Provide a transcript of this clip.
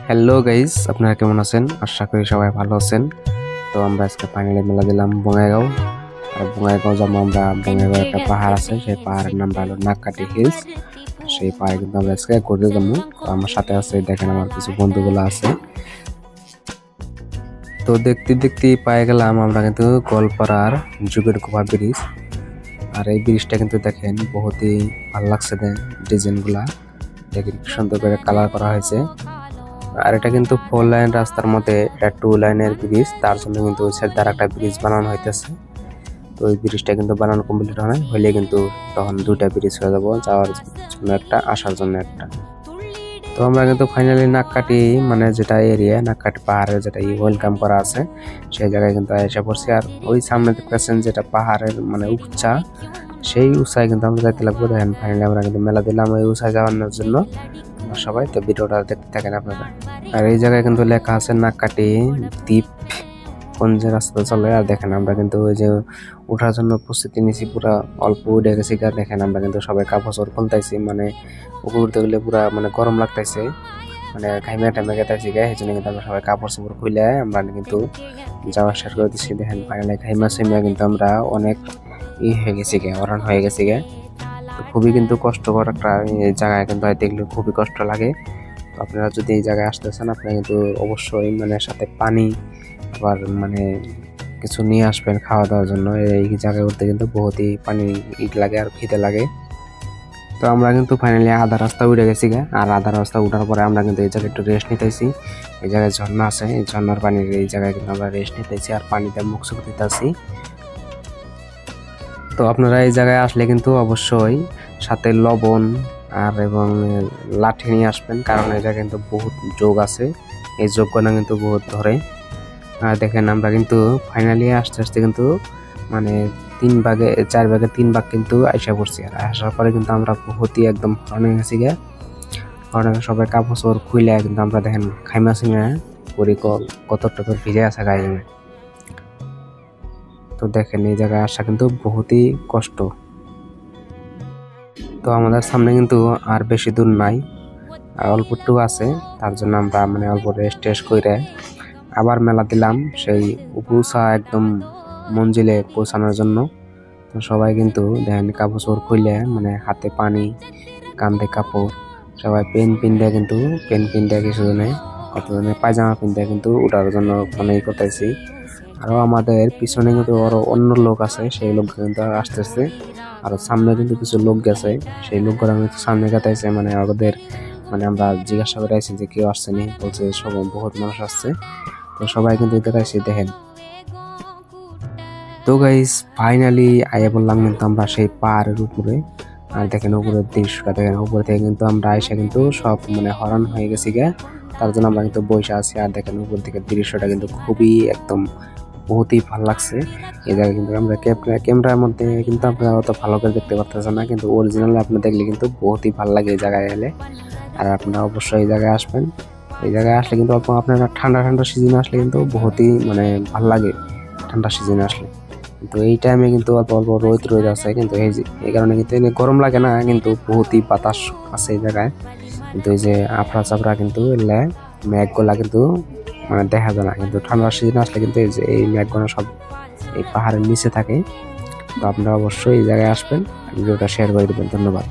Hello guys, আপনারা কেমন আছেন? আশা করি সবাই ভালো আছেন। তো আমরা আজকে ফাইনালি মেলা দিলাম বঙ্গাইগাঁও। আর বঙ্গাইগাঁও যাবো আমরা। বঙ্গাইগাঁও একটা পাহাড় আছে, সেই পাহাড়ের নামটা হলো নাককাটি হিলস। সেই পাহাড়ে কিন্তু আমরা আজকে ঘুরতে যাবো। তো আমার সাথে আছে, দেখেন আমার কিছু বন্ধুগুলো আছে। তো দেখতে দেখতে পায়ে গেলাম আমরা কিন্তু গোয়ালপাড়ার যুগের গুহা ব্রিজ। আর এই ব্রিজটা কিন্তু দেখেন বহুতই ভালো লাগছে, ডিজাইনগুলা দেখেন কি সুন্দর করে কালার করা হয়েছে। আর এটা কিন্তু 4 লাইন রাস্তার মধ্যে এটা 2 লাইনের ব্রিজ, তার জন্য কিন্তু ওই সাইড দ্বারা একটা ব্রিজ বানানো হইতেছে। তো ওই ব্রিজটা কিন্তু বানানো কমপ্লিট হয় হইলে কিন্তু তখন দুইটা ব্রিজ হয়ে যাবো, যাওয়ার জন্য একটা, আসার জন্য একটা। তো আমরা কিন্তু ফাইনালি নাককাটি মানে যেটা এরিয়া নাককাটি পাহাড়ের যেটা ওয়েলকাম করা আছে সেই জায়গায় কিন্তু এসে পড়ছি। আর ওই সামনে দেখতেছেন যেটা পাহাড়ের মানে উচ্চা, সেই উঁচায় কিন্তু আমরা যাইতে লাগবো। দেখেন ফাইনালি আমরা কিন্তু মেলা দিলাম ওই উঁচায় যাওয়ানোর জন্য সবাই। তো ভিডিওটা দেখতে থাকেন আপনারা। আর এই জায়গায় কিন্তু লেখা আছে নাককাটি দ্বীপ কোন যে রাস্তা চলে। আর দেখেন আমরা কিন্তু ওই যে উঠার জন্য প্রস্তুতি নিছি, পুরা অল্প উঠে গেছি। দেখেন আমরা কিন্তু সবাই কাপড় চোপড় খুলতেছি, মানে উপর উঠতে গেলে পুরা মানে গরম লাগতেছে, মানে ঘাইমে টাইমে গেতেছি গায়ে। সেই জন্য কিন্তু আমরা সবাই কাপড় চোপড় খুলে আমরা কিন্তু যাওয়া শেষ করে দিচ্ছি। দেখেন ফাইনালি ঘাইমা সিমা কিন্তু আমরা অনেক হয়ে গেছি গে, অরান হয়ে গেছি গে। তো খুবই কিন্তু কষ্টকর একটা জায়গায় কিন্তু দেখলে খুবই কষ্ট লাগে। তো আপনারা যদি এই জায়গায় আসতে চান আপনারা কিন্তু অবশ্যই মানে সাথে পানি আবার মানে কিছু নিয়ে আসবেন খাওয়া দাওয়ার জন্য। এই জায়গায় উঠতে কিন্তু বহুতই পানি লাগে আর খিদে লাগে। তো আমরা কিন্তু ফাইনালি আধা রাস্তা উঠে গেছি গে। আর আধা রাস্তা উঠার পরে আমরা কিন্তু এই জায়গায় একটু রেস্ট নিতেছি। এই জায়গায় ঝর্ণা আছে, এই ঝর্ণার পানির এই জায়গায় কিন্তু আমরা রেস্ট নিতেছি আর পানিতে মুখ চোখ দিতেছি। তো আপনারা এই জায়গায় আসলে কিন্তু অবশ্যই সাথে লবণ আর এবং লাঠি নিয়ে আসবেন, কারণ এই জায়গায় কিন্তু বহুত যোগ আছে, এই যোগগুলো কিন্তু বহুত ধরে। আর দেখেন আমরা কিন্তু ফাইনালি আস্তে আস্তে কিন্তু মানে 4 ভাগে 3 ভাগ কিন্তু আইসা পড়ছি। আর আসার পরে কিন্তু আমরা বহুতই একদম হরণে গেছি গে। হরণে সবাই কাপড় চোপড় খুলে কিন্তু আমরা দেখেন খাইমা সিমে করি কতটা ভিজে আছে গায়ে। তো দেখেন এই জায়গায় আসা কিন্তু বহুতই কষ্ট। তো আমাদের সামনে কিন্তু আর বেশি দূর নাই, আর অল্প একটু আছে, তার জন্য আমরা মানে অল্প রেস্ট করে আবার মেলা দিলাম সেই উপসা একদম মঞ্জিলে পৌঁছানোর জন্য। তো সবাই কিন্তু দেখেন কাপড় চোপড় খুলে মানে হাতে পানি, কাঁধে কাপড়, সবাই পেন পিন কিছু জনে, কতজনে পায়জামা পিনতে কিন্তু উঠার জন্য মানে করতেছি। আরো আমাদের পিছনে কিন্তু আরো অন্য লোক আছে, সেই লোক কিন্তু আসতেছে। আর সামনে কিন্তু কিছু লোক গেছে, সেই লোকগুলো কিন্তু সামনে গেতেছে, মানে আমাদের মানে আমরা জিজ্ঞাসা করে আছি যে কেউ আসছে নি, বলছে সবাই বহুত মানুষ আসছে। তো সবাই কিন্তু দেখাইছি দেখেন। তো গাইস ফাইনালি আইয়া বললাম কিন্তু আমরা সেই পাহাড়ের উপরে। আর দেখেন উপরের দৃশ্যটা দেখেন, উপরে থেকে কিন্তু আমরা এসে কিন্তু সব মানে হরণ হয়ে গেছি গে, তার জন্য আমরা কিন্তু বসে আছি। আর দেখেন উপর থেকে দৃশ্যটা কিন্তু খুবই একদম বহুতই ভালো লাগছে। এই জায়গায় কিন্তু আমরা ক্যামেরার মধ্যে কিন্তু আপনারা অত ভালো করে দেখতে পারতেছেন না, কিন্তু অরিজিনালি আপনি দেখলে কিন্তু বহুতই ভালো লাগে এই জায়গায় এলে। আর আপনারা অবশ্যই এই জায়গায় আসবেন। এই জায়গায় আসলে কিন্তু আপনারা ঠান্ডা সিজনে আসলে কিন্তু বহুতই মানে ভালো লাগে ঠান্ডা সিজনে আসলে। কিন্তু এই টাইমে কিন্তু অল্প রোদ আছে, কিন্তু এই কারণে কিন্তু গরম লাগে না, কিন্তু বহুতই বাতাস আছে এই জায়গায়। কিন্তু এই যে আপড়া চাপড়া কিন্তু এলে মেঘগুলা কিন্তু মানে দেখা যায় না, কিন্তু ঠান্ডার সিজনে আসলে কিন্তু এই যে এই মেঘগুলো সব এই পাহাড়ের নিচে থাকে। তো আপনারা অবশ্যই এই জায়গায় আসবেন, ভিডিওটা শেয়ার করে দেবেন। ধন্যবাদ।